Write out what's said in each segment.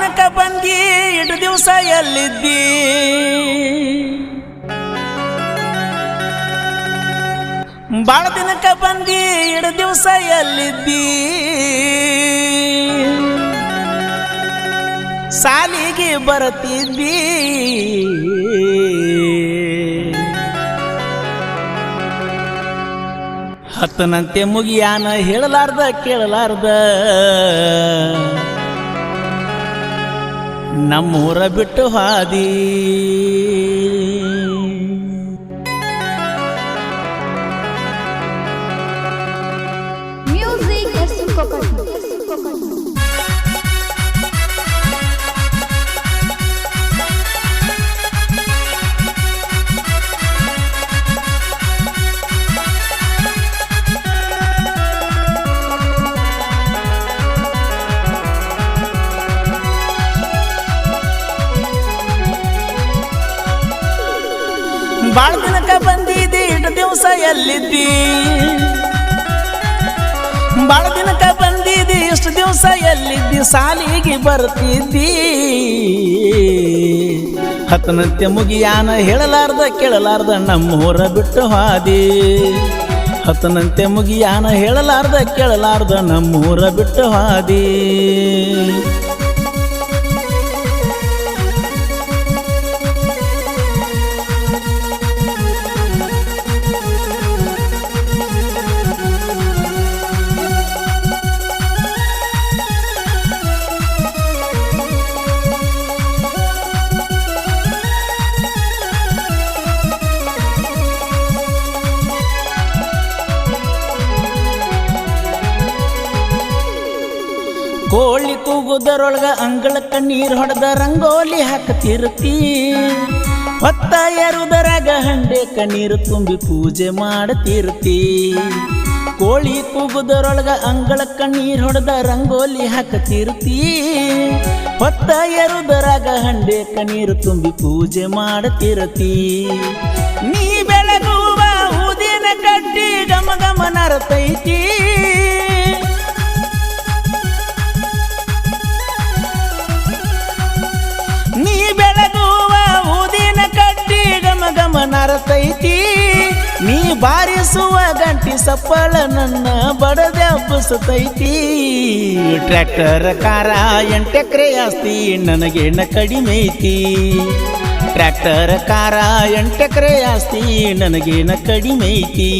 ದಿನಕ್ಕ ಬಂದಿ ಇಡು ದಿವಸ ಎಲ್ಲಿದ್ದಿ ಬಾಳ ದಿನಕ್ಕ ಬಂದಿ ಇಡು ದಿವಸ ಎಲ್ಲಿದ್ದಿ ಸಾಲಿಗೆ ಬರತಿದ್ದಿ ಹತ್ತನಂತೆ ಮುಗಿಯಾನ ಹೇಳಲಾರ್ದ ಕೇಳಲಾರ್ದ ನಮ್ಮೂರ ಬಿಟ್ಟು ಹಾದಿ ಬಾಳ ದಿನಕ್ಕ ಬಂದಿದ್ದಿ ಇಟ್ಟು ದಿವಸ ಎಲ್ಲಿದ್ದಿ ಬಾಳ ದಿನಕ್ಕ ಬಂದಿದ್ದಿ ಇಷ್ಟು ದಿವಸ ಎಲ್ಲಿದ್ದಿ ಸಾಲಿಗೆ ಬರ್ತಿದ್ದಿ ಹತ್ತನಂತೆ ಮುಗಿಯಾನ ಹೇಳಲಾರ್ದ ಕೇಳಲಾರ್ದ ನಮ್ಮೂರ ಬಿಟ್ಟು ಹಾದಿ ಹತ್ತನಂತೆ ಮುಗಿಯಾನ ಹೇಳಲಾರ್ದ ಕೇಳಲಾರ್ದ ನಮ್ಮೂರ ಬಿಟ್ಟು ಹಾದಿ ಕೋಳಿ ಕೂಗುದರೊಳಗ ಅಂಗಳಕ್ಕ ನೀರು ಹೊಡೆದ ರಂಗೋಲಿ ಹಾಕತಿರ್ತಿ ಹೊತ್ತ ಎರುದರಾಗ ಹಂಡೆಕ ನೀರು ತುಂಬಿ ಪೂಜೆ ಮಾಡತಿರ್ತಿ ಕೋಳಿ ಕೂಗುದರೊಳಗ ಅಂಗಳಕ್ಕ ನೀರು ಹೊಡೆದ ರಂಗೋಲಿ ಹಾಕತಿರ್ತಿ ಹೊತ್ತ ಎರುದರಾಗ ಹಂಡೆಕ ನೀರು ತುಂಬಿ ಪೂಜೆ ಮಾಡತಿರ್ತಿ ನೀ ಬೆಳಗುವ ಊದಿನ ಕಡ್ಡಿ ಗಮ ಗಮ ನರತೈತಿ ನರತೈತಿ ನೀ ಬಾರಿಸುವ ಗಂಟಿ ಸಪ್ಪಳ ನನ್ನ ಬಡದೆ ಹಬ್ಬಸತೈತಿ ಟ್ರ್ಯಾಕ್ಟರ್ ಕಾರ 8 ಎಕರೆ ಆಸ್ತಿ ನನಗೇನ ಕಡಿಮೆ ಐತಿ ಟ್ರ್ಯಾಕ್ಟರ್ ಕಾರ 8 ಎಕರೆ ಆಸ್ತಿ ನನಗೇನ ಕಡಿಮೆ ಐತಿ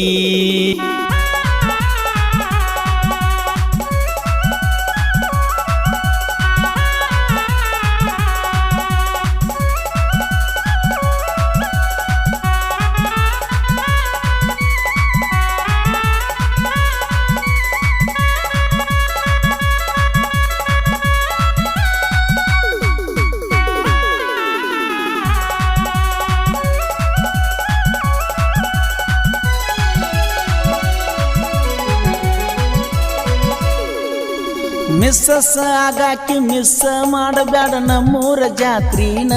ಮಿಸ್ಸಸ್ ಆಗಾಕಿ ಮಿಸ್ ಮಾಡಬ್ಯಾಡ ನಮ್ಮೂರ ಜಾತ್ರಿನ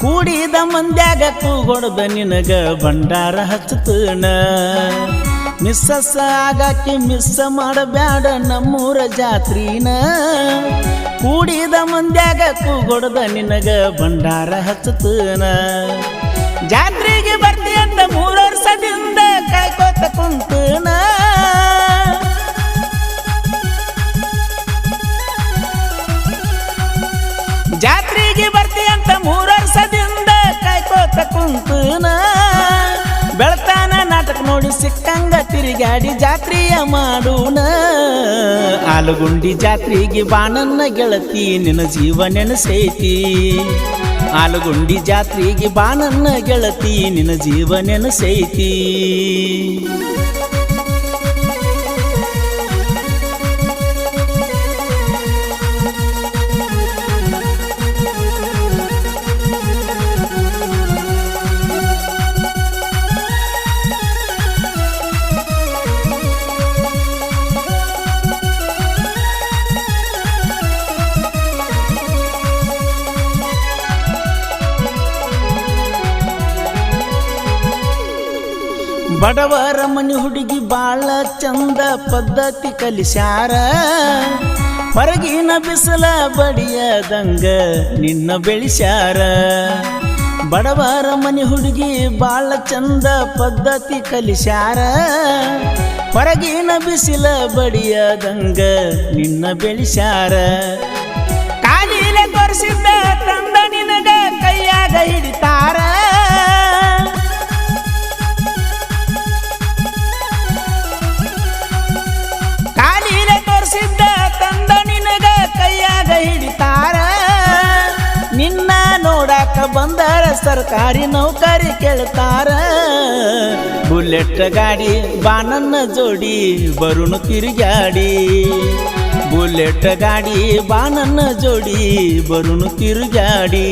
ಕೂಡಿದ ಮಂದ್ಯಾಗ ಕೂಗೊಡ್ದ ನಿನಗ ಭಂಡಾರ ಹಚ್ಚತನ ಮಿಸ್ಸಸ್ ಆಗಾಕಿ ಮಿಸ್ ಮಾಡಬ್ಯಾಡ ನಮ್ಮೂರ ಜಾತ್ರಿನ ಕೂಡಿದ ಮಂದ್ಯಾಗ ಕೂಗೊಡ್ದ ನಿನಗ ಭಂಡಾರ ಹಚ್ಚತನ ಜಾತ್ರೆಗೆ ಬರ್ತಿ ಅಂತ 3 ವರ್ಷದಿಂದ ಕಾಯ್ಕೋತ ಕುಂತನ ಜಾತ್ರೆಗೆ ಬರ್ತಿ ಅಂತ 3 ವರ್ಷದಿಂದ ಕಾಯ್ಕೋತ ಕುಂತನ ಬೆಳತಾನ ನಾಟಕ ನೋಡಿ ಸಿಕ್ಕಂಗ ತಿರುಗಾಡಿ ಜಾತ್ರೆಯ ಮಾಡೋಣ ಆಲಗುಂಡಿ ಜಾತ್ರೆಗೆ ಬಾಣನ್ನ ಗೆಳತಿ ನಿನ್ನ ಜೀವ ನೆನಸೈತಿ ಆಲಗುಂಡಿ ಜಾತ್ರೆಗೆ ಬಾಣನ್ನ ಗೆಳತಿ ನಿನ್ನ ಜೀವ ನೆನಸೈತಿ ಬಡವರ ಮನೆ ಹುಡುಗಿ ಬಾಳ ಚಂದ ಪದ್ಧತಿ ಕಲಿಸ್ಯಾರ ಹೊರಗಿನ ಬಿಸಿಲ ಬಡಿಯದಂಗ ನಿನ್ನ ಬೆಳಿಸ್ಯಾರ ಬಡವರ ಮನೆ ಹುಡುಗಿ ಬಾಳ ಚಂದ ಪದ್ಧತಿ ಕಲಿಸ್ಯಾರ ಹೊರಗಿನ ಬಿಸಿಲ ಬಡಿಯದಂಗ ನಿನ್ನ ಬೆಳಿಸ್ಯಾರ ಕಾಲಿಲೆ ತೋರಿಸಿದ್ದ ತಂದ ನಿನಗ ಕೈಯಾಗ ಹಿಡಿತಾರ ಕಾಲಿಲೆ ತೋರಿಸಿದ್ದ ತಂದ ನಿನಗ ಕೈಯಾಗ ಹಿಡಿತಾರ ನಿನ್ನ ನೋಡಾಕ ಬಂದರ ಸರ್ಕಾರಿ ನೌಕರಿ ಕೇಳ್ತಾರ ಬುಲೆಟ್ ಗಾಡಿ ಬಾನನ್ನ ಜೋಡಿ ಬರುಣು ತಿರುಗಾಡಿ ಬುಲೆಟ್ ಗಾಡಿ ಬಾನನ್ನ ಜೋಡಿ ಬರುಣು ತಿರುಗಾಡಿ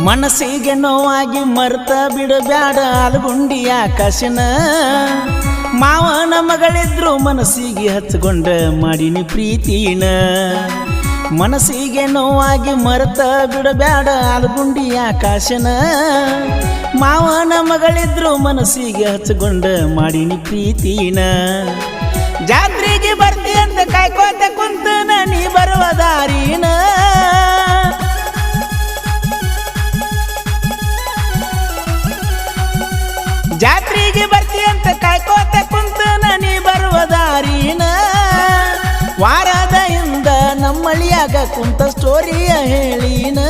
ಮನಸ್ಸಿಗೆ ನೋವಾಗಿ ಮರ್ತ ಬಿಡಬ್ಯಾಡ ಆಲಗುಂಡಿ ಆಕಾಶನ ಮಾವನ ಮಗಳಿದ್ರು ಮನಸ್ಸಿಗೆ ಹಚ್ಕೊಂಡ ಮಾಡಿನಿ ಪ್ರೀತಿನ ಮನಸ್ಸಿಗೆ ನೋವಾಗಿ ಮರ್ತ ಬಿಡಬ್ಯಾಡ ಆಲಗುಂಡಿ ಆಕಾಶನ ಮಾವನ ಮಗಳಿದ್ರು ಮನಸ್ಸಿಗೆ ಹಚ್ಕೊಂಡ ಮಾಡಿನಿ ಪ್ರೀತಿನ ಜಾತ್ರೆಗೆ ಬರ್ತಿ ಅಂತ ಕಾಯ್ಕೋತ ಕುಂತನ ನೀ ಬರುವ ದಾರಿನ ಜಾತ್ರೆಗೆ ಬರ್ತಿ ಅಂತ ಕಾಯ್ಕೋತ ಕುಂತನ ನೀ ಬರುವ ದಾರಿನ ವಾರದಿಂದ ನಮ್ಮಳಿಯಾಗ ಕುಂತ ಸ್ಟೋರಿಯ ಹೇಳಿನ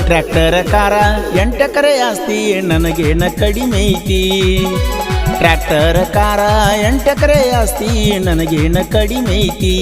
ಟ್ರ್ಯಾಕ್ಟರ್ ಕಾರ 8 ಎಕರೆ ಆಸ್ತಿ ನನಗೇನ ಕಡಿಮೆ ಐತಿ ಟ್ರ್ಯಾಕ್ಟರ್ ಕಾರ 8 ಎಕರೆ ಆಸ್ತಿ ನನಗೇನ ಕಡಿಮೆ ಐತಿ